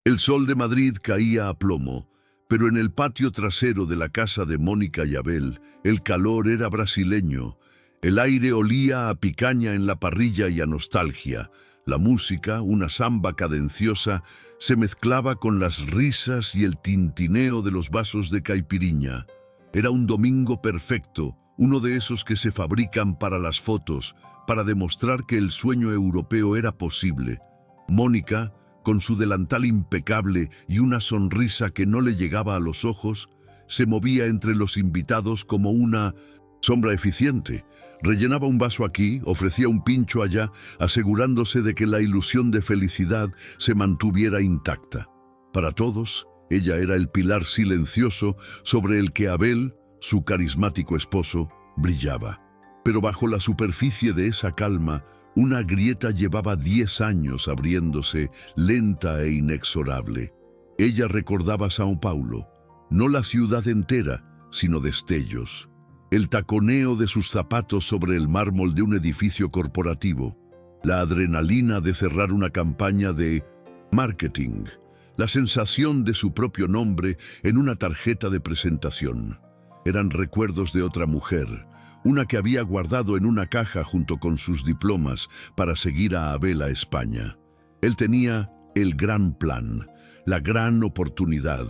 El sol de Madrid caía a plomo, pero en el patio trasero de la casa de Mónica y Abel, el calor era brasileño. El aire olía a picaña en la parrilla y a nostalgia. La música, una samba cadenciosa, se mezclaba con las risas y el tintineo de los vasos de caipiriña. Era un domingo perfecto, uno de esos que se fabrican para las fotos, para demostrar que el sueño europeo era posible. Mónica, con su delantal impecable y una sonrisa que no le llegaba a los ojos, se movía entre los invitados como una sombra eficiente. Rellenaba un vaso aquí, ofrecía un pincho allá, asegurándose de que la ilusión de felicidad se mantuviera intacta. Para todos, ella era el pilar silencioso sobre el que Abel, su carismático esposo, brillaba. Pero bajo la superficie de esa calma, una grieta llevaba 10 años abriéndose, lenta e inexorable. Ella recordaba São Paulo, no la ciudad entera, sino destellos. El taconeo de sus zapatos sobre el mármol de un edificio corporativo, la adrenalina de cerrar una campaña de marketing, la sensación de su propio nombre en una tarjeta de presentación. Eran recuerdos de otra mujer, una que había guardado en una caja junto con sus diplomas para seguir a Abel a España. Él tenía el gran plan, la gran oportunidad.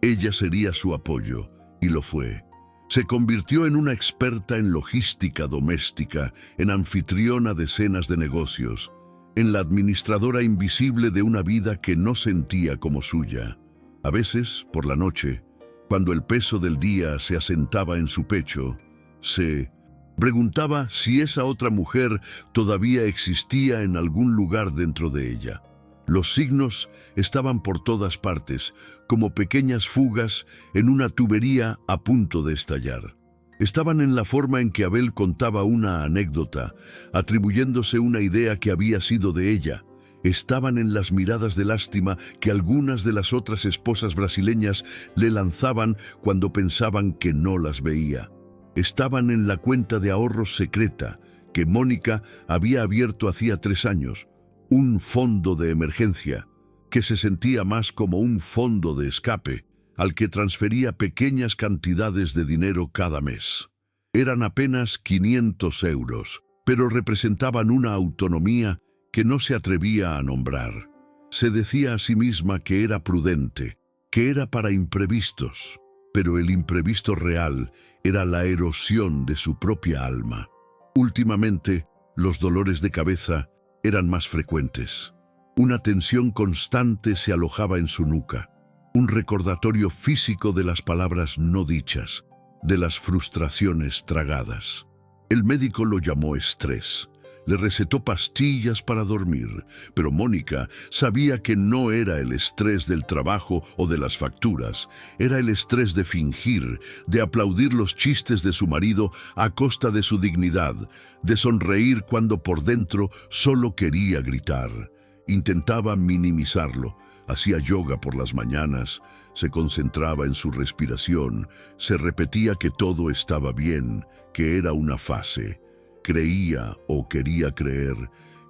Ella sería su apoyo, y lo fue. Se convirtió en una experta en logística doméstica, en anfitriona de cenas de negocios, en la administradora invisible de una vida que no sentía como suya. A veces, por la noche, cuando el peso del día se asentaba en su pecho, se preguntaba si esa otra mujer todavía existía en algún lugar dentro de ella. Los signos estaban por todas partes, como pequeñas fugas en una tubería a punto de estallar. Estaban en la forma en que Abel contaba una anécdota, atribuyéndose una idea que había sido de ella. Estaban en las miradas de lástima que algunas de las otras esposas brasileñas le lanzaban cuando pensaban que no las veía. Estaban en la cuenta de ahorros secreta que Mónica había abierto hacía 3 años, un fondo de emergencia que se sentía más como un fondo de escape al que transfería pequeñas cantidades de dinero cada mes. Eran apenas 500 euros, pero representaban una autonomía que no se atrevía a nombrar. Se decía a sí misma que era prudente, que era para imprevistos, pero el imprevisto real era la erosión de su propia alma. Últimamente, los dolores de cabeza eran más frecuentes. Una tensión constante se alojaba en su nuca, un recordatorio físico de las palabras no dichas, de las frustraciones tragadas. El médico lo llamó estrés. Le recetó pastillas para dormir, pero Mónica sabía que no era el estrés del trabajo o de las facturas, era el estrés de fingir, de aplaudir los chistes de su marido a costa de su dignidad, de sonreír cuando por dentro solo quería gritar. Intentaba minimizarlo, hacía yoga por las mañanas, se concentraba en su respiración, se repetía que todo estaba bien, que era una fase. Creía o quería creer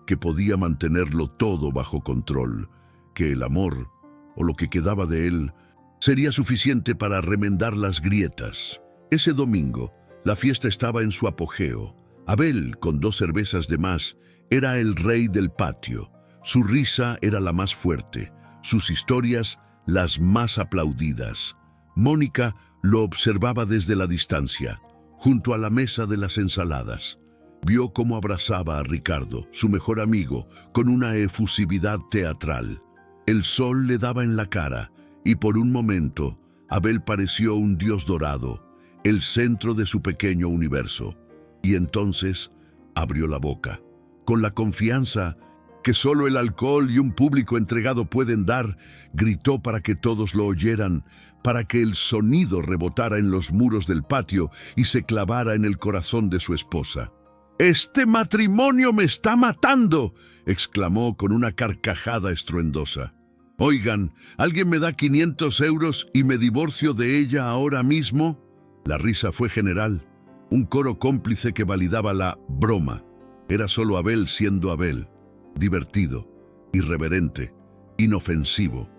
que podía mantenerlo todo bajo control, que el amor, o lo que quedaba de él, sería suficiente para remendar las grietas. Ese domingo, la fiesta estaba en su apogeo. Abel, con 2 cervezas de más, era el rey del patio. Su risa era la más fuerte, sus historias las más aplaudidas. Mónica lo observaba desde la distancia, junto a la mesa de las ensaladas. Vio cómo abrazaba a Ricardo, su mejor amigo, con una efusividad teatral. El sol le daba en la cara, y por un momento, Abel pareció un dios dorado, el centro de su pequeño universo. Y entonces, abrió la boca. Con la confianza que solo el alcohol y un público entregado pueden dar, gritó para que todos lo oyeran, para que el sonido rebotara en los muros del patio y se clavara en el corazón de su esposa. «¡Este matrimonio me está matando!», exclamó con una carcajada estruendosa. «Oigan, ¿alguien me da 500 euros y me divorcio de ella ahora mismo?». La risa fue general, un coro cómplice que validaba la broma. Era solo Abel siendo Abel, divertido, irreverente, inofensivo.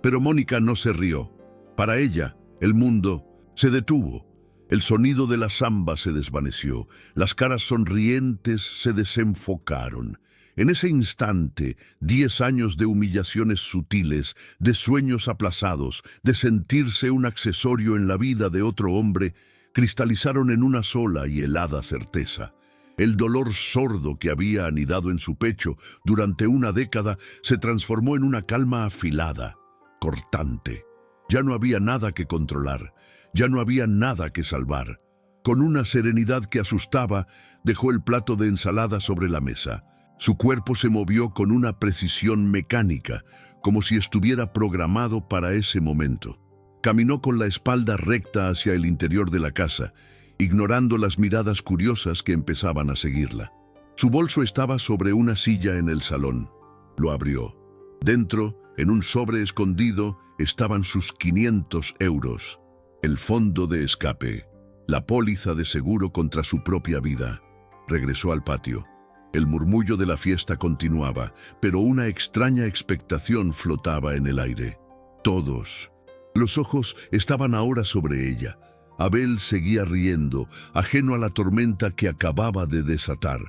Pero Mónica no se rió. Para ella, el mundo se detuvo. El sonido de la samba se desvaneció. Las caras sonrientes se desenfocaron. En ese instante, 10 años de humillaciones sutiles, de sueños aplazados, de sentirse un accesorio en la vida de otro hombre, cristalizaron en una sola y helada certeza. El dolor sordo que había anidado en su pecho durante una década se transformó en una calma afilada, cortante. Ya no había nada que controlar, ya no había nada que salvar. Con una serenidad que asustaba, dejó el plato de ensalada sobre la mesa. Su cuerpo se movió con una precisión mecánica, como si estuviera programado para ese momento. Caminó con la espalda recta hacia el interior de la casa, ignorando las miradas curiosas que empezaban a seguirla. Su bolso estaba sobre una silla en el salón. Lo abrió. Dentro, en un sobre escondido, estaban sus 500 euros, el fondo de escape, la póliza de seguro contra su propia vida. Regresó al patio. El murmullo de la fiesta continuaba, pero una extraña expectación flotaba en el aire. Todos. Los ojos estaban ahora sobre ella. Abel seguía riendo, ajeno a la tormenta que acababa de desatar.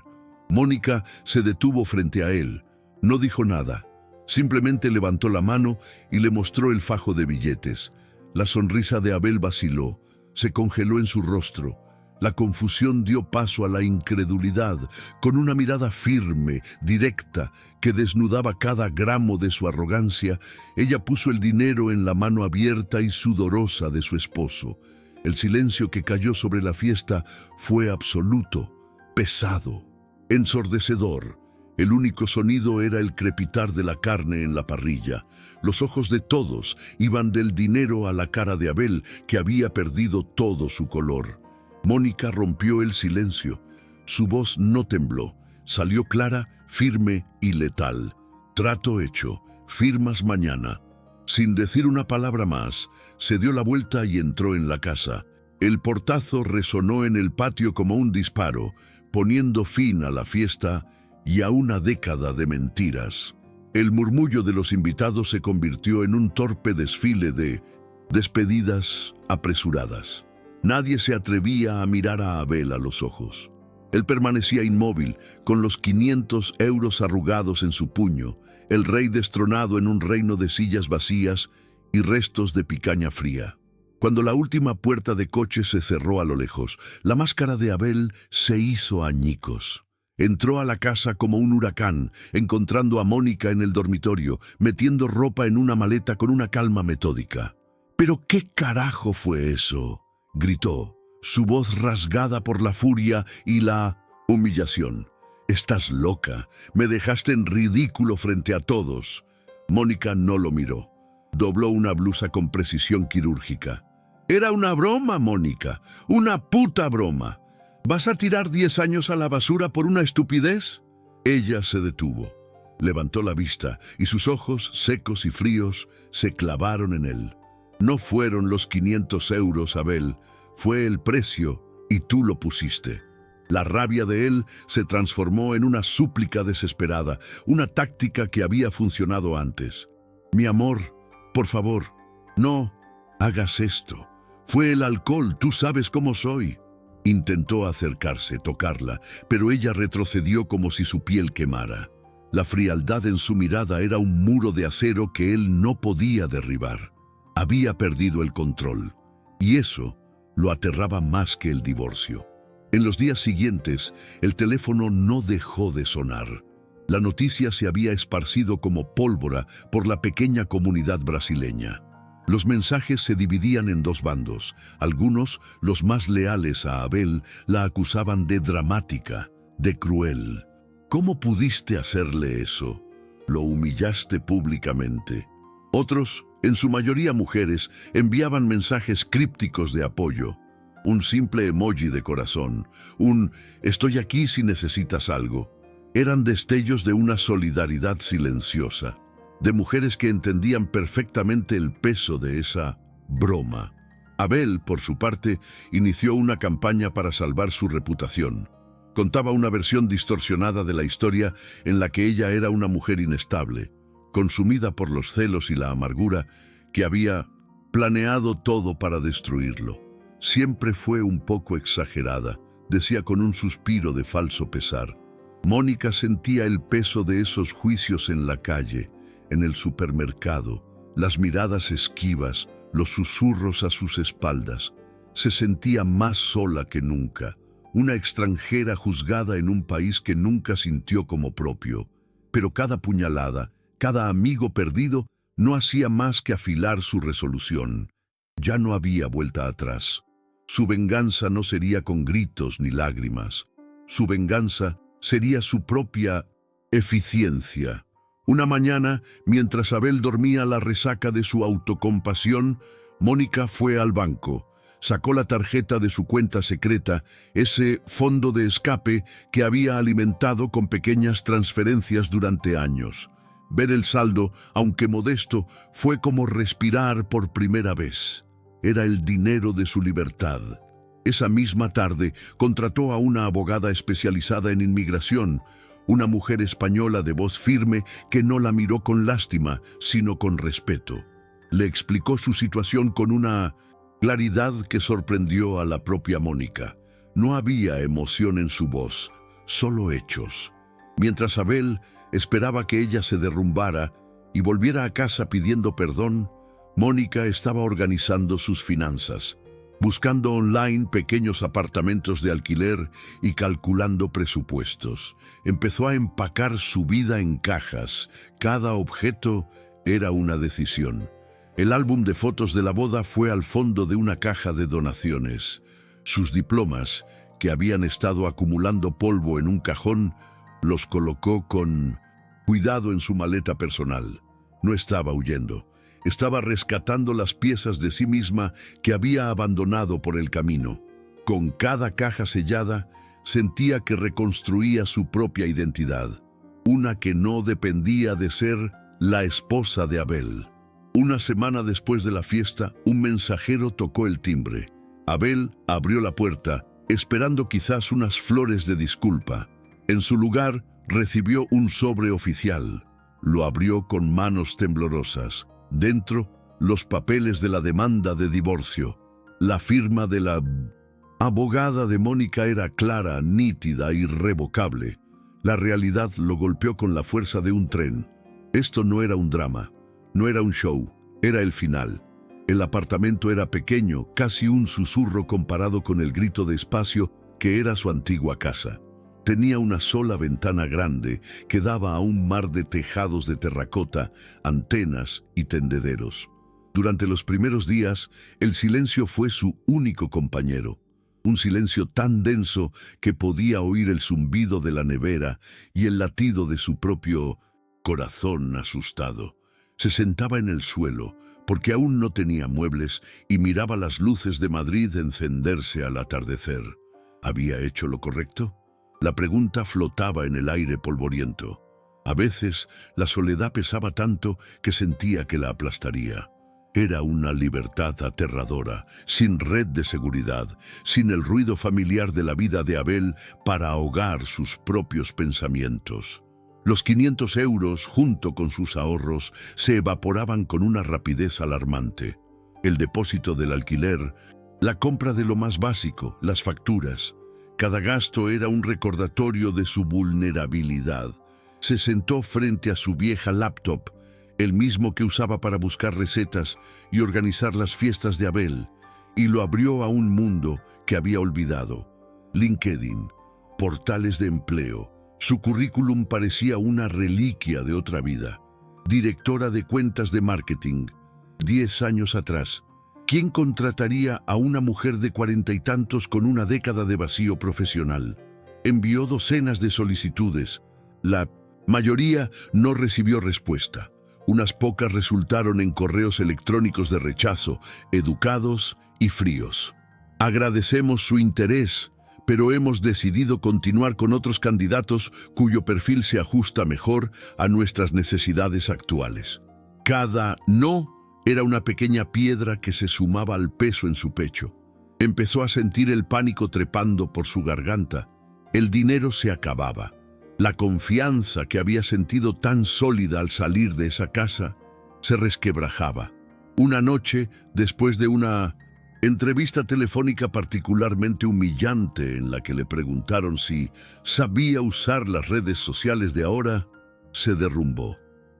Mónica se detuvo frente a él. No dijo nada. Simplemente levantó la mano y le mostró el fajo de billetes. La sonrisa de Abel vaciló, se congeló en su rostro. La confusión dio paso a la incredulidad, con una mirada firme, directa, que desnudaba cada gramo de su arrogancia. Ella puso el dinero en la mano abierta y sudorosa de su esposo. El silencio que cayó sobre la fiesta fue absoluto, pesado, ensordecedor. El único sonido era el crepitar de la carne en la parrilla. Los ojos de todos iban del dinero a la cara de Abel, que había perdido todo su color. Mónica rompió el silencio. Su voz no tembló. Salió clara, firme y letal. Trato hecho. Firmas mañana. Sin decir una palabra más, se dio la vuelta y entró en la casa. El portazo resonó en el patio como un disparo, poniendo fin a la fiesta y a una década de mentiras. El murmullo de los invitados se convirtió en un torpe desfile de despedidas apresuradas. Nadie se atrevía a mirar a Abel a los ojos. Él permanecía inmóvil, con los 500 euros arrugados en su puño, el rey destronado en un reino de sillas vacías y restos de picaña fría. Cuando la última puerta de coche se cerró a lo lejos, la máscara de Abel se hizo añicos. Entró a la casa como un huracán, encontrando a Mónica en el dormitorio, metiendo ropa en una maleta con una calma metódica. «¿Pero qué carajo fue eso?», gritó, su voz rasgada por la furia y la humillación. «Estás loca, me dejaste en ridículo frente a todos». Mónica no lo miró. Dobló una blusa con precisión quirúrgica. «Era una broma, Mónica, una puta broma. ¿Vas a tirar 10 años a la basura por una estupidez?». Ella se detuvo, levantó la vista y sus ojos, secos y fríos, se clavaron en él. «No fueron los 500 euros, Abel, fue el precio y tú lo pusiste». La rabia de él se transformó en una súplica desesperada, una táctica que había funcionado antes. «Mi amor, por favor, no hagas esto. Fue el alcohol, tú sabes cómo soy». Intentó acercarse, tocarla, pero ella retrocedió como si su piel quemara. La frialdad en su mirada era un muro de acero que él no podía derribar. Había perdido el control, y eso lo aterraba más que el divorcio. En los días siguientes, el teléfono no dejó de sonar. La noticia se había esparcido como pólvora por la pequeña comunidad brasileña. Los mensajes se dividían en dos bandos. Algunos, los más leales a Abel, la acusaban de dramática, de cruel. «¿Cómo pudiste hacerle eso? Lo humillaste públicamente». Otros, en su mayoría mujeres, enviaban mensajes crípticos de apoyo. Un simple emoji de corazón, un «estoy aquí si necesitas algo». Eran destellos de una solidaridad silenciosa, de mujeres que entendían perfectamente el peso de esa broma. Abel, por su parte, inició una campaña para salvar su reputación. Contaba una versión distorsionada de la historia en la que ella era una mujer inestable, consumida por los celos y la amargura, que había planeado todo para destruirlo. Siempre fue un poco exagerada, decía con un suspiro de falso pesar. Mónica sentía el peso de esos juicios en la calle, en el supermercado, las miradas esquivas, los susurros a sus espaldas. Se sentía más sola que nunca, una extranjera juzgada en un país que nunca sintió como propio. Pero cada puñalada, cada amigo perdido, no hacía más que afilar su resolución. Ya no había vuelta atrás. Su venganza no sería con gritos ni lágrimas. Su venganza sería su propia eficiencia. Una mañana, mientras Abel dormía la resaca de su autocompasión, Mónica fue al banco. Sacó la tarjeta de su cuenta secreta, ese fondo de escape que había alimentado con pequeñas transferencias durante años. Ver el saldo, aunque modesto, fue como respirar por primera vez. Era el dinero de su libertad. Esa misma tarde contrató a una abogada especializada en inmigración, una mujer española de voz firme que no la miró con lástima, sino con respeto. Le explicó su situación con una claridad que sorprendió a la propia Mónica. No había emoción en su voz, solo hechos. Mientras Abel esperaba que ella se derrumbara y volviera a casa pidiendo perdón, Mónica estaba organizando sus finanzas, buscando online pequeños apartamentos de alquiler y calculando presupuestos. Empezó a empacar su vida en cajas. Cada objeto era una decisión. El álbum de fotos de la boda fue al fondo de una caja de donaciones. Sus diplomas, que habían estado acumulando polvo en un cajón, los colocó con cuidado en su maleta personal. No estaba huyendo. Estaba rescatando las piezas de sí misma que había abandonado por el camino. Con cada caja sellada, sentía que reconstruía su propia identidad, una que no dependía de ser la esposa de Abel. Una semana después de la fiesta, un mensajero tocó el timbre. Abel abrió la puerta, esperando quizás unas flores de disculpa. En su lugar, recibió un sobre oficial. Lo abrió con manos temblorosas. Dentro, los papeles de la demanda de divorcio. La firma de la abogada de Mónica era clara, nítida, irrevocable. La realidad lo golpeó con la fuerza de un tren. Esto no era un drama, no era un show, era el final. El apartamento era pequeño, casi un susurro comparado con el grito de espacio que era su antigua casa. Tenía una sola ventana grande que daba a un mar de tejados de terracota, antenas y tendederos. Durante los primeros días, el silencio fue su único compañero. Un silencio tan denso que podía oír el zumbido de la nevera y el latido de su propio corazón asustado. Se sentaba en el suelo, porque aún no tenía muebles, y miraba las luces de Madrid encenderse al atardecer. ¿Había hecho lo correcto? La pregunta flotaba en el aire polvoriento. A veces, la soledad pesaba tanto que sentía que la aplastaría. Era una libertad aterradora, sin red de seguridad, sin el ruido familiar de la vida de Abel para ahogar sus propios pensamientos. Los 500 euros, junto con sus ahorros, se evaporaban con una rapidez alarmante. El depósito del alquiler, la compra de lo más básico, las facturas. Cada gasto era un recordatorio de su vulnerabilidad. Se sentó frente a su vieja laptop, el mismo que usaba para buscar recetas y organizar las fiestas de Abel, y lo abrió a un mundo que había olvidado. LinkedIn, portales de empleo. Su currículum parecía una reliquia de otra vida. Directora de cuentas de marketing. 10 años atrás. ¿Quién contrataría a una mujer de 40 y tantos con una década de vacío profesional? Envió docenas de solicitudes. La mayoría no recibió respuesta. Unas pocas resultaron en correos electrónicos de rechazo, educados y fríos. Agradecemos su interés, pero hemos decidido continuar con otros candidatos cuyo perfil se ajusta mejor a nuestras necesidades actuales. Cada no era una pequeña piedra que se sumaba al peso en su pecho. Empezó a sentir el pánico trepando por su garganta. El dinero se acababa. La confianza que había sentido tan sólida al salir de esa casa se resquebrajaba. Una noche, después de una entrevista telefónica particularmente humillante en la que le preguntaron si sabía usar las redes sociales de ahora, se derrumbó.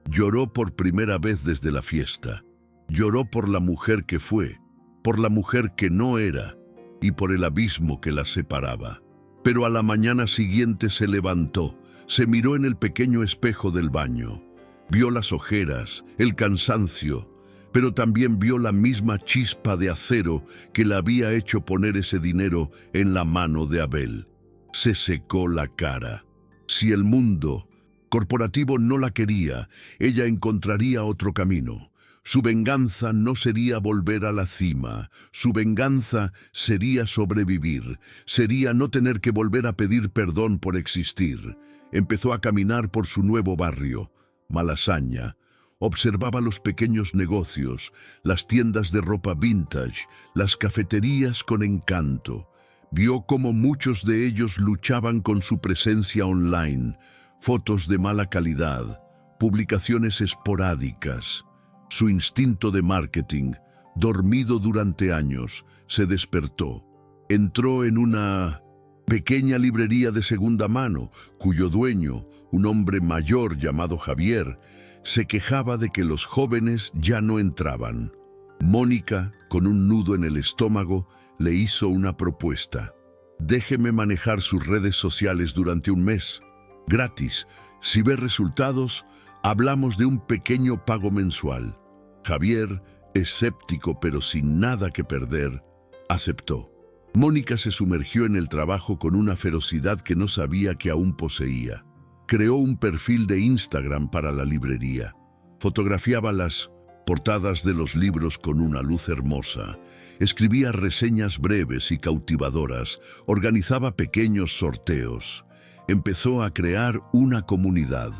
Lloró por primera vez desde la fiesta. Lloró por la mujer que fue, por la mujer que no era y por el abismo que la separaba. Pero a la mañana siguiente se levantó, se miró en el pequeño espejo del baño. Vio las ojeras, el cansancio, pero también vio la misma chispa de acero que le había hecho poner ese dinero en la mano de Abel. Se secó la cara. Si el mundo corporativo no la quería, ella encontraría otro camino. Su venganza no sería volver a la cima, su venganza sería sobrevivir, sería no tener que volver a pedir perdón por existir. Empezó a caminar por su nuevo barrio, Malasaña. Observaba los pequeños negocios, las tiendas de ropa vintage, las cafeterías con encanto. Vio cómo muchos de ellos luchaban con su presencia online, fotos de mala calidad, publicaciones esporádicas. Su instinto de marketing, dormido durante años, se despertó. Entró en una pequeña librería de segunda mano, cuyo dueño, un hombre mayor llamado Javier, se quejaba de que los jóvenes ya no entraban. Mónica, con un nudo en el estómago, le hizo una propuesta. Déjeme manejar sus redes sociales durante un mes. Gratis. Si ve resultados, hablamos de un pequeño pago mensual. Javier, escéptico pero sin nada que perder, aceptó. Mónica se sumergió en el trabajo con una ferocidad que no sabía que aún poseía. Creó un perfil de Instagram para la librería. Fotografiaba las portadas de los libros con una luz hermosa. Escribía reseñas breves y cautivadoras. Organizaba pequeños sorteos. Empezó a crear una comunidad.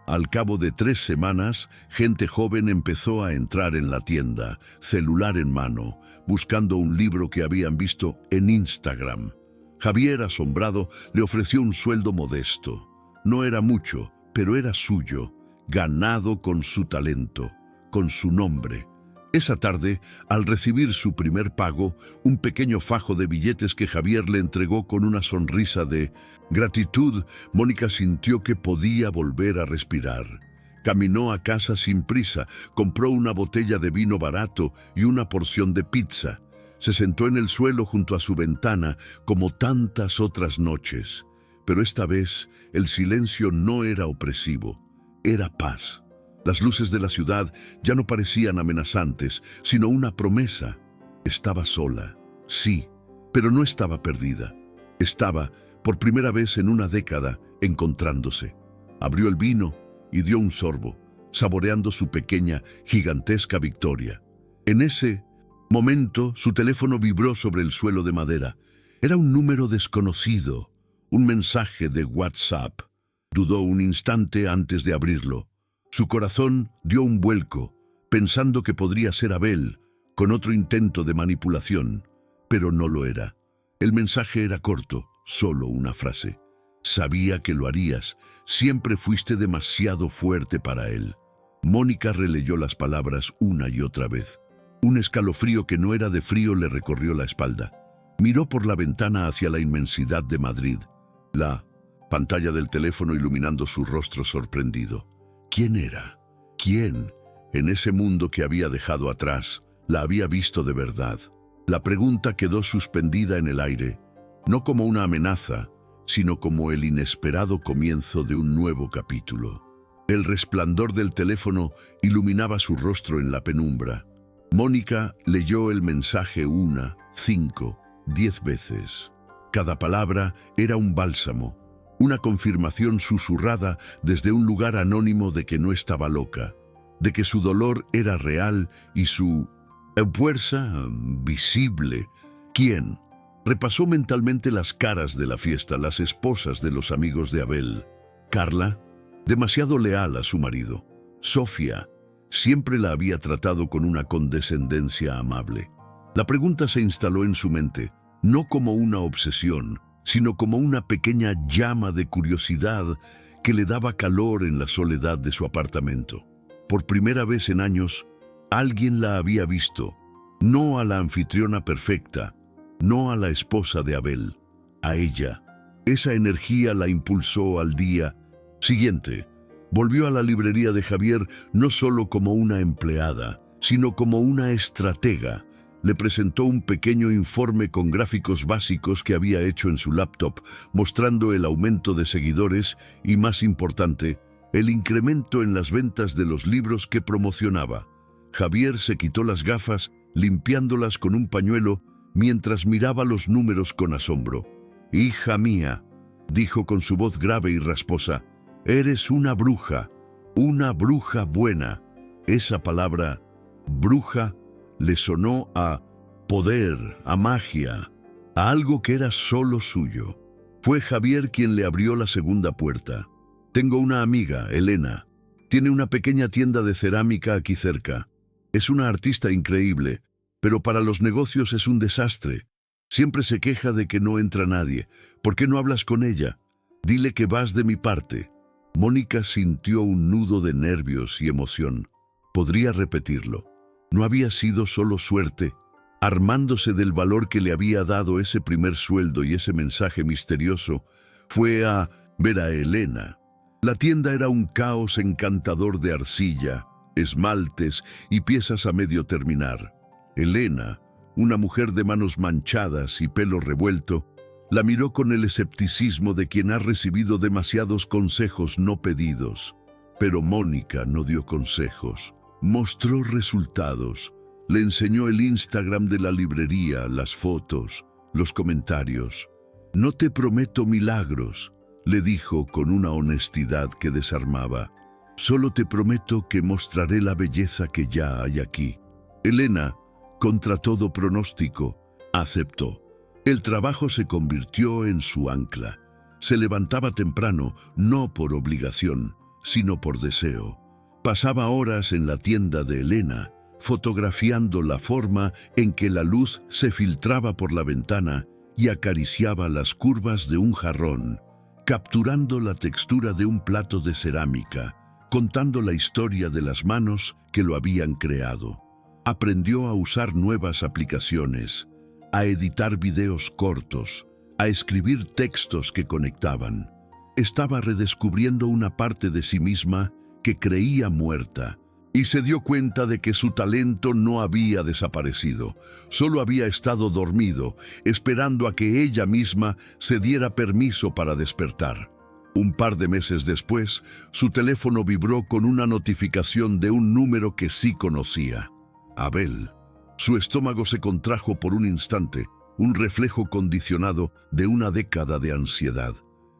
Al cabo de 3 semanas, gente joven empezó a entrar en la tienda, celular en mano, buscando un libro que habían visto en Instagram. Javier, asombrado, le ofreció un sueldo modesto. No era mucho, pero era suyo, ganado con su talento, con su nombre. Esa tarde, al recibir su primer pago, un pequeño fajo de billetes que Javier le entregó con una sonrisa de gratitud, Mónica sintió que podía volver a respirar. Caminó a casa sin prisa, compró una botella de vino barato y una porción de pizza. Se sentó en el suelo junto a su ventana, como tantas otras noches. Pero esta vez, el silencio no era opresivo, era paz. Las luces de la ciudad ya no parecían amenazantes, sino una promesa. Estaba sola, sí, pero no estaba perdida. Estaba, por primera vez en una década, encontrándose. Abrió el vino y dio un sorbo, saboreando su pequeña, gigantesca victoria. En ese momento, su teléfono vibró sobre el suelo de madera. Era un número desconocido, un mensaje de WhatsApp. Dudó un instante antes de abrirlo. Su corazón dio un vuelco, pensando que podría ser Abel, con otro intento de manipulación, pero no lo era. El mensaje era corto, solo una frase. Sabía que lo harías, siempre fuiste demasiado fuerte para él. Mónica releyó las palabras una y otra vez. Un escalofrío que no era de frío le recorrió la espalda. Miró por la ventana hacia la inmensidad de Madrid, la pantalla del teléfono iluminando su rostro sorprendido. ¿Quién era? ¿Quién, en ese mundo que había dejado atrás, la había visto de verdad? La pregunta quedó suspendida en el aire, no como una amenaza, sino como el inesperado comienzo de un nuevo capítulo. El resplandor del teléfono iluminaba su rostro en la penumbra. Mónica leyó el mensaje 1, 5, 10 veces. Cada palabra era un bálsamo, una confirmación susurrada desde un lugar anónimo de que no estaba loca, de que su dolor era real y su fuerza visible. ¿Quién? Repasó mentalmente las caras de la fiesta, las esposas de los amigos de Abel. Carla, demasiado leal a su marido. Sofía, siempre la había tratado con una condescendencia amable. La pregunta se instaló en su mente, no como una obsesión, sino como una pequeña llama de curiosidad que le daba calor en la soledad de su apartamento. Por primera vez en años, Alguien la había visto, no a la anfitriona perfecta, no a la esposa de Abel, a ella. Esa energía la impulsó al día siguiente. Volvió a la librería de Javier no solo como una empleada, sino como una estratega. Le presentó un pequeño informe con gráficos básicos que había hecho en su laptop, mostrando el aumento de seguidores y, más importante, el incremento en las ventas de los libros que promocionaba. Javier se quitó las gafas, limpiándolas con un pañuelo, mientras miraba los números con asombro. «Hija mía», dijo con su voz grave y rasposa, «eres una bruja buena». Esa palabra, bruja, le sonó a poder, a magia, a algo que era solo suyo. Fue Javier quien le abrió la segunda puerta. «Tengo una amiga, Elena. Tiene una pequeña tienda de cerámica aquí cerca. Es una artista increíble, pero para los negocios es un desastre. Siempre se queja de que no entra nadie. ¿Por qué no hablas con ella? Dile que vas de mi parte». Mónica sintió un nudo de nervios y emoción. Podría repetirlo. No había sido solo suerte. Armándose del valor que le había dado ese primer sueldo y ese mensaje misterioso, fue a ver a Elena. La tienda era un caos encantador de arcilla, esmaltes y piezas a medio terminar. Elena, una mujer de manos manchadas y pelo revuelto, la miró con el escepticismo de quien ha recibido demasiados consejos no pedidos. Pero Mónica no dio consejos, mostró resultados. Le enseñó el Instagram de la librería, las fotos, los comentarios. «No te prometo milagros», le dijo con una honestidad que desarmaba. «Solo te prometo que mostraré la belleza que ya hay aquí». Elena, contra todo pronóstico, aceptó. El trabajo se convirtió en su ancla. Se levantaba temprano, no por obligación, sino por deseo. Pasaba horas en la tienda de Elena, fotografiando la forma en que la luz se filtraba por la ventana y acariciaba las curvas de un jarrón, capturando la textura de un plato de cerámica, contando la historia de las manos que lo habían creado. Aprendió a usar nuevas aplicaciones, a editar videos cortos, a escribir textos que conectaban. Estaba redescubriendo una parte de sí misma que creía muerta, y se dio cuenta de que su talento no había desaparecido, solo había estado dormido, esperando a que ella misma se diera permiso para despertar. Un par de meses después, su teléfono vibró con una notificación de un número que sí conocía. Abel. Su estómago se contrajo por un instante, un reflejo condicionado de una década de ansiedad.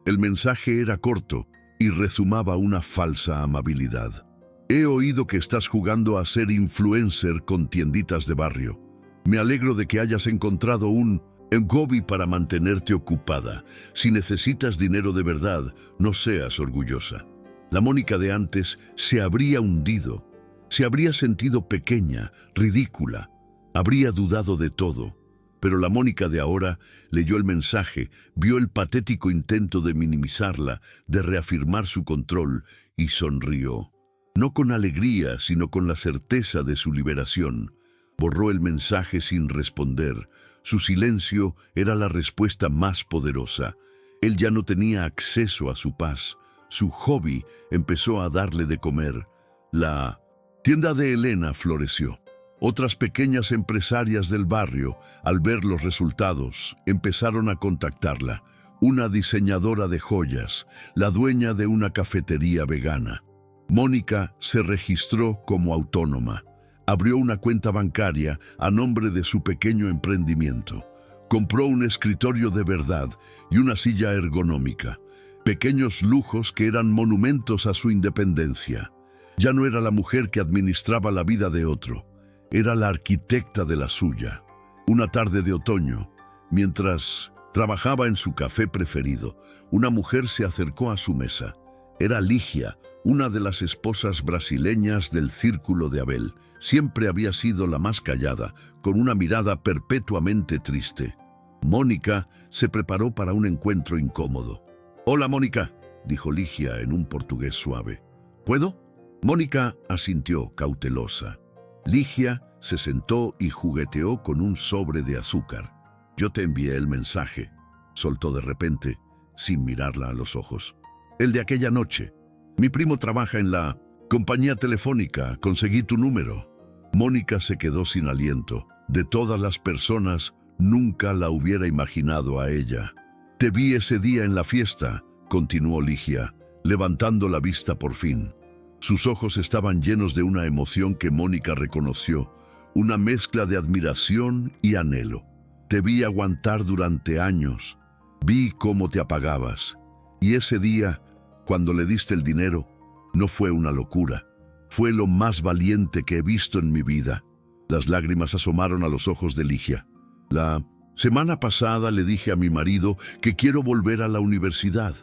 El mensaje era corto y rezumaba una falsa amabilidad. «He oído que estás jugando a ser influencer con tienditas de barrio. Me alegro de que hayas encontrado un hobby para mantenerte ocupada. Si necesitas dinero de verdad, no seas orgullosa». La Mónica de antes se habría hundido, se habría sentido pequeña, ridícula, habría dudado de todo. Pero la Mónica de ahora leyó el mensaje, vio el patético intento de minimizarla, de reafirmar su control, y sonrió. No con alegría, sino con la certeza de su liberación. Borró el mensaje sin responder. Su silencio era la respuesta más poderosa. Él ya no tenía acceso a su paz. Su hobby empezó a darle de comer. La tienda de Elena floreció. Otras pequeñas empresarias del barrio, al ver los resultados, empezaron a contactarla. Una diseñadora de joyas, la dueña de una cafetería vegana. Mónica se registró como autónoma. Abrió una cuenta bancaria a nombre de su pequeño emprendimiento. Compró un escritorio de verdad y una silla ergonómica. Pequeños lujos que eran monumentos a su independencia. Ya no era la mujer que administraba la vida de otro. Era la arquitecta de la suya. Una tarde de otoño, mientras trabajaba en su café preferido, una mujer se acercó a su mesa. Era Ligia, una de las esposas brasileñas del círculo de Abel. Siempre había sido la más callada, con una mirada perpetuamente triste. Mónica se preparó para un encuentro incómodo. «Hola, Mónica», dijo Ligia en un portugués suave. «¿Puedo?» Mónica asintió, cautelosa. Ligia se sentó y jugueteó con un sobre de azúcar. Yo te envié el mensaje, soltó de repente, sin mirarla a los ojos. El de aquella noche. Mi primo trabaja en la compañía telefónica, conseguí tu número. Mónica se quedó sin aliento. De todas las personas, nunca la hubiera imaginado a ella. Te vi ese día en la fiesta, continuó Ligia, levantando la vista por fin. Sus ojos estaban llenos de una emoción que Mónica reconoció, una mezcla de admiración y anhelo. Te vi aguantar durante años, vi cómo te apagabas. Y ese día, cuando le diste el dinero, no fue una locura, fue lo más valiente que he visto en mi vida. Las lágrimas asomaron a los ojos de Ligia. La semana pasada le dije a mi marido que quiero volver a la universidad,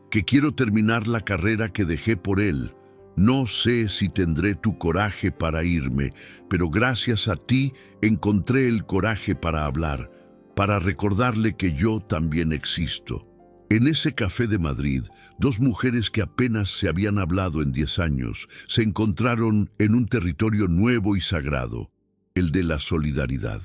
que quiero terminar la carrera que dejé por él. No sé si tendré tu coraje para irme, pero gracias a ti encontré el coraje para hablar, para recordarle que yo también existo. En ese café de Madrid, dos mujeres que apenas se habían hablado en 10 años se encontraron en un territorio nuevo y sagrado, el de la solidaridad.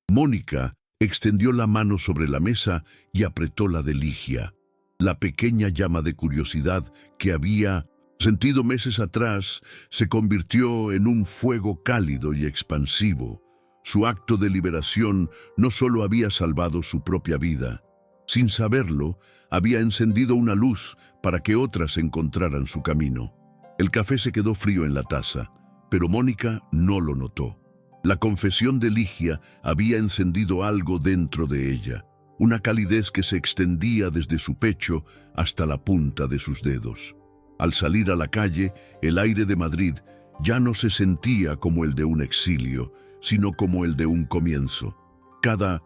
Mónica extendió la mano sobre la mesa y apretó la de Ligia. La pequeña llama de curiosidad que había sentido meses atrás se convirtió en un fuego cálido y expansivo. Su acto de liberación no solo había salvado su propia vida, sin saberlo, había encendido una luz para que otras encontraran su camino. El café se quedó frío en la taza, pero Mónica no lo notó. La confesión de Ligia había encendido algo dentro de ella, una calidez que se extendía desde su pecho hasta la punta de sus dedos. Al salir a la calle, el aire de Madrid ya no se sentía como el de un exilio, sino como el de un comienzo. Cada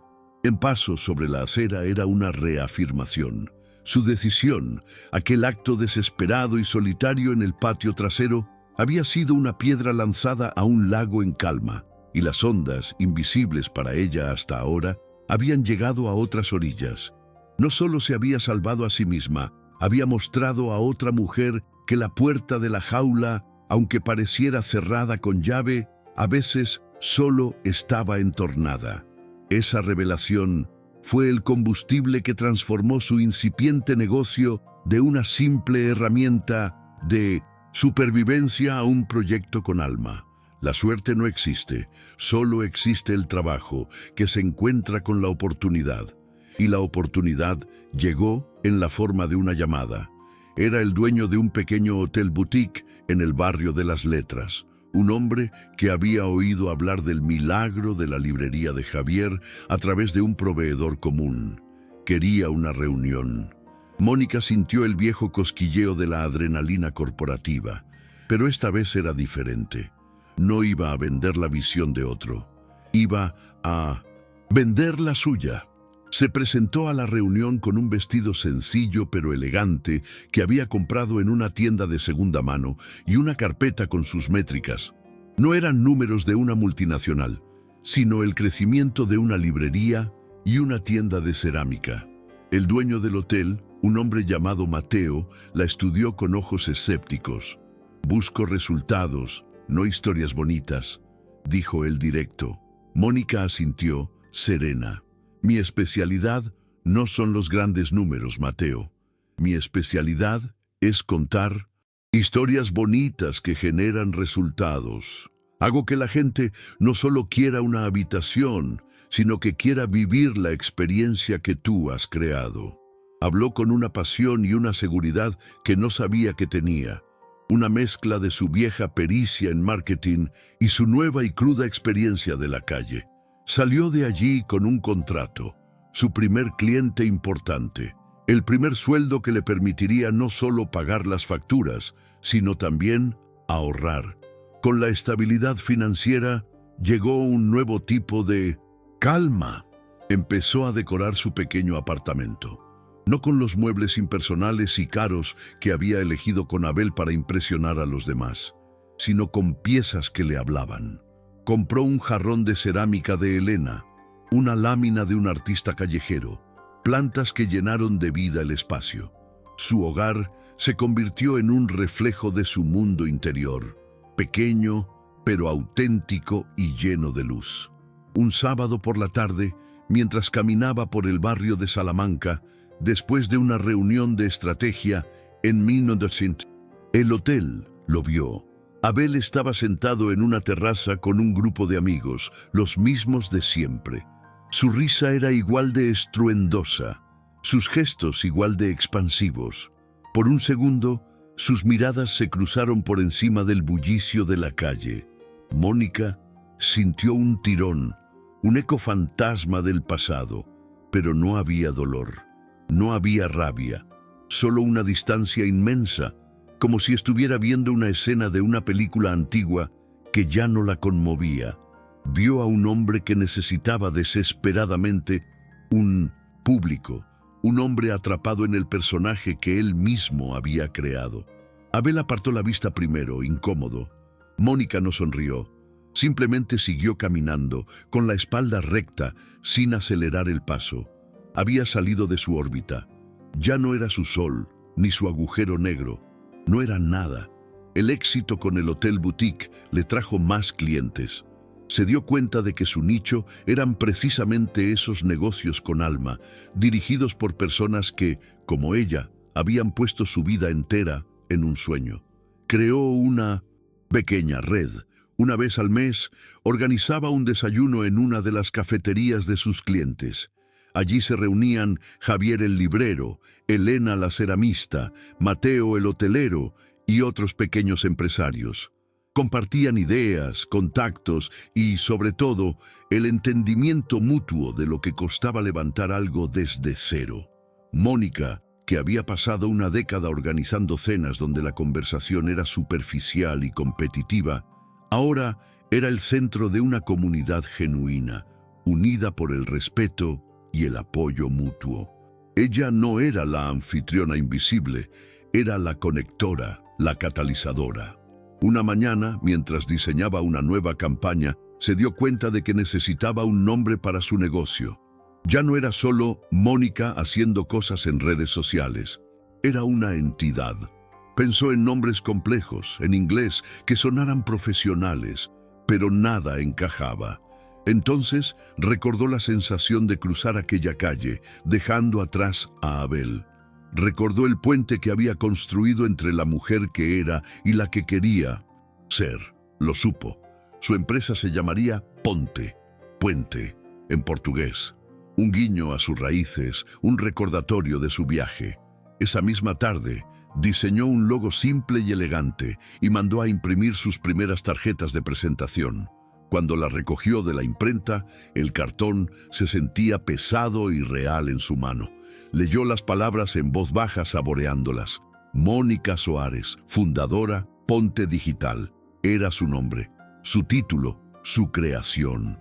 paso sobre la acera era una reafirmación. Su decisión, aquel acto desesperado y solitario en el patio trasero, había sido una piedra lanzada a un lago en calma, y las ondas, invisibles para ella hasta ahora, habían llegado a otras orillas. No solo se había salvado a sí misma, había mostrado a otra mujer que la puerta de la jaula, aunque pareciera cerrada con llave, a veces solo estaba entornada. Esa revelación fue el combustible que transformó su incipiente negocio de una simple herramienta de supervivencia a un proyecto con alma. La suerte no existe, solo existe el trabajo que se encuentra con la oportunidad. Y la oportunidad llegó en la forma de una llamada. Era el dueño de un pequeño hotel boutique en el barrio de las Letras, un hombre que había oído hablar del milagro de la librería de Javier a través de un proveedor común. Quería una reunión. Mónica sintió el viejo cosquilleo de la adrenalina corporativa, pero esta vez era diferente. No iba a vender la visión de otro, iba a vender la suya. Se presentó a la reunión con un vestido sencillo pero elegante que había comprado en una tienda de segunda mano y una carpeta con sus métricas. No eran números de una multinacional, sino el crecimiento de una librería y una tienda de cerámica. El dueño del hotel, un hombre llamado Mateo, la estudió con ojos escépticos. «Busco resultados, no historias bonitas», dijo él directo. Mónica asintió, serena. «Mi especialidad no son los grandes números, Mateo. Mi especialidad es contar historias bonitas que generan resultados. Hago que la gente no solo quiera una habitación, sino que quiera vivir la experiencia que tú has creado». Habló con una pasión y una seguridad que no sabía que tenía. Una mezcla de su vieja pericia en marketing y su nueva y cruda experiencia de la calle. Salió de allí con un contrato, su primer cliente importante, el primer sueldo que le permitiría no solo pagar las facturas, sino también ahorrar. Con la estabilidad financiera llegó un nuevo tipo de calma. Empezó a decorar su pequeño apartamento, no con los muebles impersonales y caros que había elegido con Abel para impresionar a los demás, sino con piezas que le hablaban. Compró un jarrón de cerámica de Elena, una lámina de un artista callejero, plantas que llenaron de vida el espacio. Su hogar se convirtió en un reflejo de su mundo interior, pequeño, pero auténtico y lleno de luz. Un sábado por la tarde, mientras caminaba por el barrio de Salamanca, después de una reunión de estrategia en 1900, el hotel lo vio. Abel estaba sentado en una terraza con un grupo de amigos, los mismos de siempre. Su risa era igual de estruendosa, sus gestos igual de expansivos. Por un segundo, sus miradas se cruzaron por encima del bullicio de la calle. Mónica sintió un tirón, un eco fantasma del pasado, pero no había dolor, no había rabia, solo una distancia inmensa, como si estuviera viendo una escena de una película antigua que ya no la conmovía. Vio a un hombre que necesitaba desesperadamente un público, un hombre atrapado en el personaje que él mismo había creado. Abel apartó la vista primero, incómodo. Mónica no sonrió, simplemente siguió caminando, con la espalda recta, sin acelerar el paso. Había salido de su órbita. Ya no era su sol, ni su agujero negro. No era nada. El éxito con el Hotel Boutique le trajo más clientes. Se dio cuenta de que su nicho eran precisamente esos negocios con alma, dirigidos por personas que, como ella, habían puesto su vida entera en un sueño. Creó una pequeña red. Una vez al mes, organizaba un desayuno en una de las cafeterías de sus clientes. Allí se reunían Javier el librero, Elena la ceramista, Mateo el hotelero y otros pequeños empresarios. Compartían ideas, contactos y, sobre todo, el entendimiento mutuo de lo que costaba levantar algo desde cero. Mónica, que había pasado una década organizando cenas donde la conversación era superficial y competitiva, ahora era el centro de una comunidad genuina, unida por el respeto y el apoyo mutuo. Ella no era la anfitriona invisible, era la conectora, la catalizadora. Una mañana, mientras diseñaba una nueva campaña, se dio cuenta de que necesitaba un nombre para su negocio. Ya no era solo Mónica haciendo cosas en redes sociales. Era una entidad. Pensó en nombres complejos, en inglés, que sonaran profesionales, pero nada encajaba. Entonces recordó la sensación de cruzar aquella calle, dejando atrás a Abel. Recordó el puente que había construido entre la mujer que era y la que quería ser. Lo supo. Su empresa se llamaría Ponte, Puente, en portugués. Un guiño a sus raíces, un recordatorio de su viaje. Esa misma tarde, diseñó un logo simple y elegante y mandó a imprimir sus primeras tarjetas de presentación. Cuando la recogió de la imprenta, el cartón se sentía pesado y real en su mano. Leyó las palabras en voz baja saboreándolas. Mónica Soares, fundadora, Ponte Digital. Era su nombre, su título, su creación.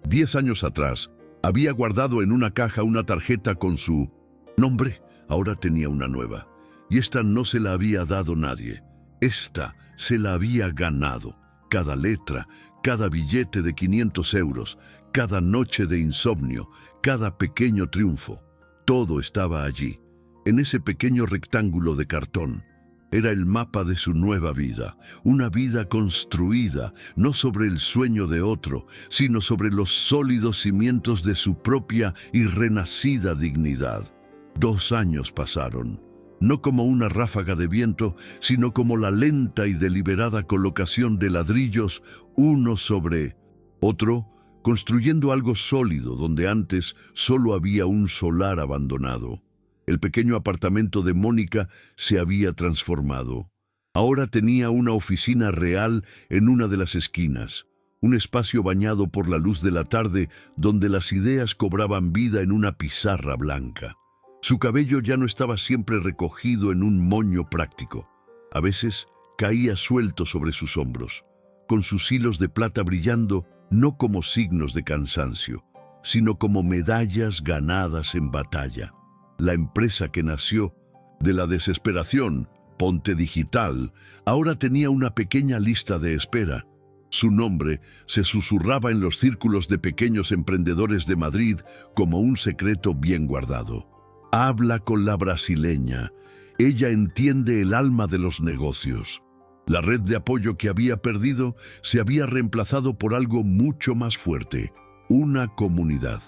10 años atrás, había guardado en una caja una tarjeta con su nombre. Ahora tenía una nueva. Y esta no se la había dado nadie. Esta se la había ganado. Cada letra, cada billete de 500 euros, cada noche de insomnio, cada pequeño triunfo. Todo estaba allí, en ese pequeño rectángulo de cartón. Era el mapa de su nueva vida, una vida construida, no sobre el sueño de otro, sino sobre los sólidos cimientos de su propia y renacida dignidad. 2 años pasaron, no como una ráfaga de viento, sino como la lenta y deliberada colocación de ladrillos uno sobre otro, construyendo algo sólido donde antes solo había un solar abandonado. El pequeño apartamento de Mónica se había transformado. Ahora tenía una oficina real en una de las esquinas, un espacio bañado por la luz de la tarde donde las ideas cobraban vida en una pizarra blanca. Su cabello ya no estaba siempre recogido en un moño práctico. A veces caía suelto sobre sus hombros, con sus hilos de plata brillando no como signos de cansancio, sino como medallas ganadas en batalla. La empresa que nació de la desesperación, Ponte Digital, ahora tenía una pequeña lista de espera. Su nombre se susurraba en los círculos de pequeños emprendedores de Madrid como un secreto bien guardado. Habla con la brasileña. Ella entiende el alma de los negocios. La red de apoyo que había perdido se había reemplazado por algo mucho más fuerte, una comunidad.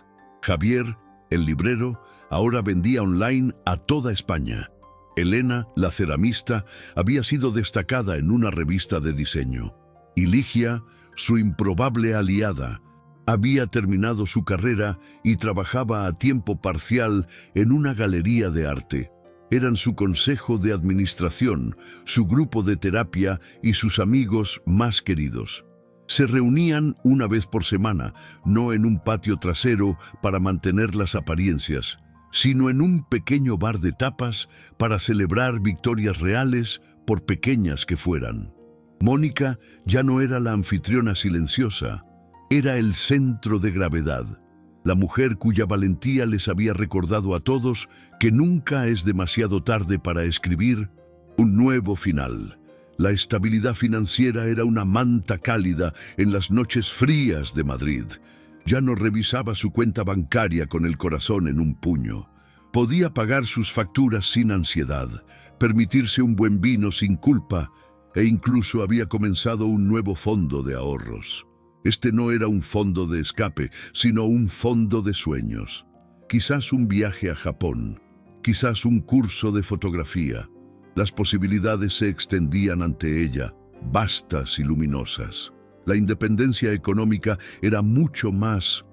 Javier, el librero, ahora vendía online a toda España. Elena, la ceramista, había sido destacada en una revista de diseño. Y Ligia, su improbable aliada, había terminado su carrera y trabajaba a tiempo parcial en una galería de arte. Eran su consejo de administración, su grupo de terapia y sus amigos más queridos. Se reunían una vez por semana, no en un patio trasero para mantener las apariencias, sino en un pequeño bar de tapas para celebrar victorias reales, por pequeñas que fueran. Mónica ya no era la anfitriona silenciosa, era el centro de gravedad. La mujer cuya valentía les había recordado a todos que nunca es demasiado tarde para escribir un nuevo final. La estabilidad financiera era una manta cálida en las noches frías de Madrid. Ya no revisaba su cuenta bancaria con el corazón en un puño. Podía pagar sus facturas sin ansiedad, permitirse un buen vino sin culpa, e incluso había comenzado un nuevo fondo de ahorros. Este no era un fondo de escape, sino un fondo de sueños. Quizás un viaje a Japón, quizás un curso de fotografía. Las posibilidades se extendían ante ella, vastas y luminosas. La independencia económica era mucho más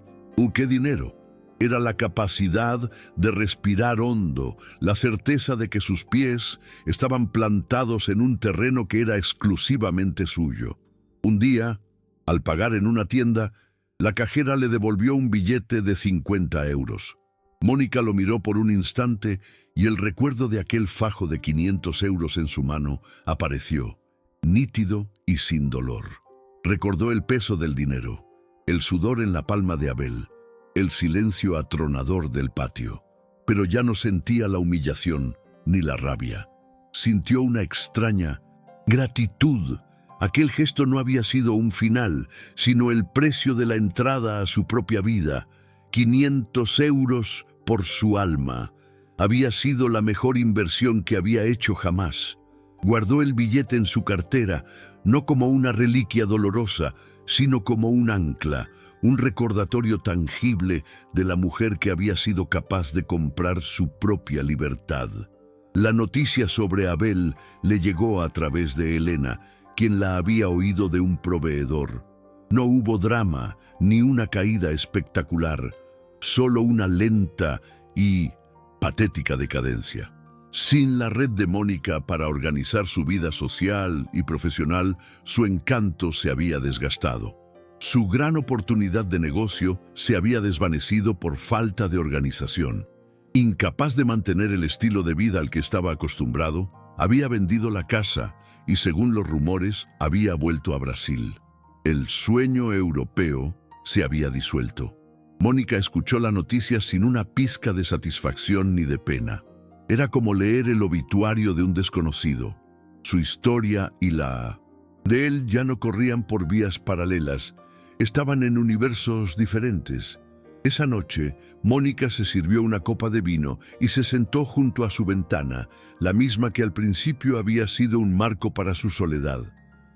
que dinero. Era la capacidad de respirar hondo, la certeza de que sus pies estaban plantados en un terreno que era exclusivamente suyo. Un día, al pagar en una tienda, la cajera le devolvió un billete de 50 euros. Mónica lo miró por un instante y el recuerdo de aquel fajo de 500 euros en su mano apareció, nítido y sin dolor. Recordó el peso del dinero, el sudor en la palma de Abel, el silencio atronador del patio. Pero ya no sentía la humillación ni la rabia. Sintió una extraña gratitud. Aquel gesto no había sido un final, sino el precio de la entrada a su propia vida. 500 euros por su alma. Había sido la mejor inversión que había hecho jamás. Guardó el billete en su cartera, no como una reliquia dolorosa, sino como un ancla, un recordatorio tangible de la mujer que había sido capaz de comprar su propia libertad. La noticia sobre Abel le llegó a través de Elena, quien la había oído de un proveedor. No hubo drama ni una caída espectacular, solo una lenta y patética decadencia. Sin la red de Mónica para organizar su vida social y profesional, su encanto se había desgastado. Su gran oportunidad de negocio se había desvanecido por falta de organización. Incapaz de mantener el estilo de vida al que estaba acostumbrado, había vendido la casa y, según los rumores, había vuelto a Brasil. El sueño europeo se había disuelto. Mónica escuchó la noticia sin una pizca de satisfacción ni de pena. Era como leer el obituario de un desconocido. Su historia y la de él ya no corrían por vías paralelas, estaban en universos diferentes. Esa noche, Mónica se sirvió una copa de vino y se sentó junto a su ventana, la misma que al principio había sido un marco para su soledad.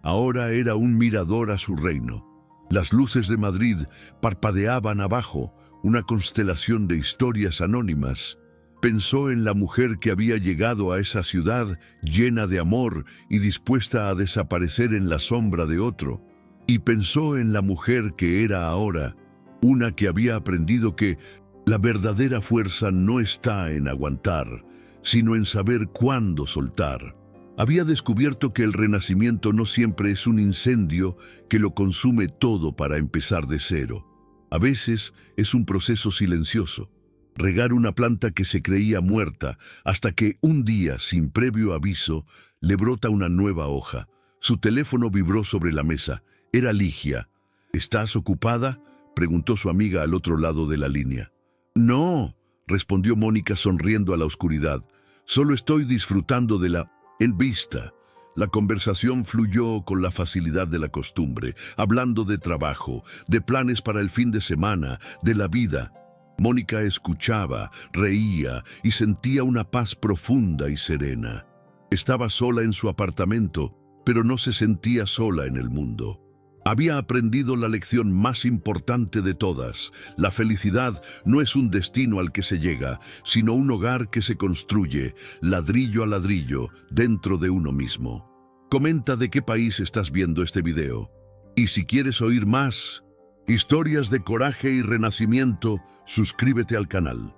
Ahora era un mirador a su reino. Las luces de Madrid parpadeaban abajo, una constelación de historias anónimas. Pensó en la mujer que había llegado a esa ciudad llena de amor y dispuesta a desaparecer en la sombra de otro. Y pensó en la mujer que era ahora, una que había aprendido que la verdadera fuerza no está en aguantar, sino en saber cuándo soltar. Había descubierto que el renacimiento no siempre es un incendio que lo consume todo para empezar de cero. A veces es un proceso silencioso. Regar una planta que se creía muerta hasta que un día, sin previo aviso, le brota una nueva hoja. Su teléfono vibró sobre la mesa. Era Ligia. ¿Estás ocupada?, preguntó su amiga al otro lado de la línea. No, respondió Mónica sonriendo a la oscuridad. Solo estoy disfrutando de la vista. La conversación fluyó con la facilidad de la costumbre, hablando de trabajo, de planes para el fin de semana, de la vida. Mónica escuchaba, reía y sentía una paz profunda y serena. Estaba sola en su apartamento, pero no se sentía sola en el mundo. Había aprendido la lección más importante de todas. La felicidad no es un destino al que se llega, sino un hogar que se construye, ladrillo a ladrillo, dentro de uno mismo. Comenta de qué país estás viendo este video. Y si quieres oír más historias de coraje y renacimiento, suscríbete al canal.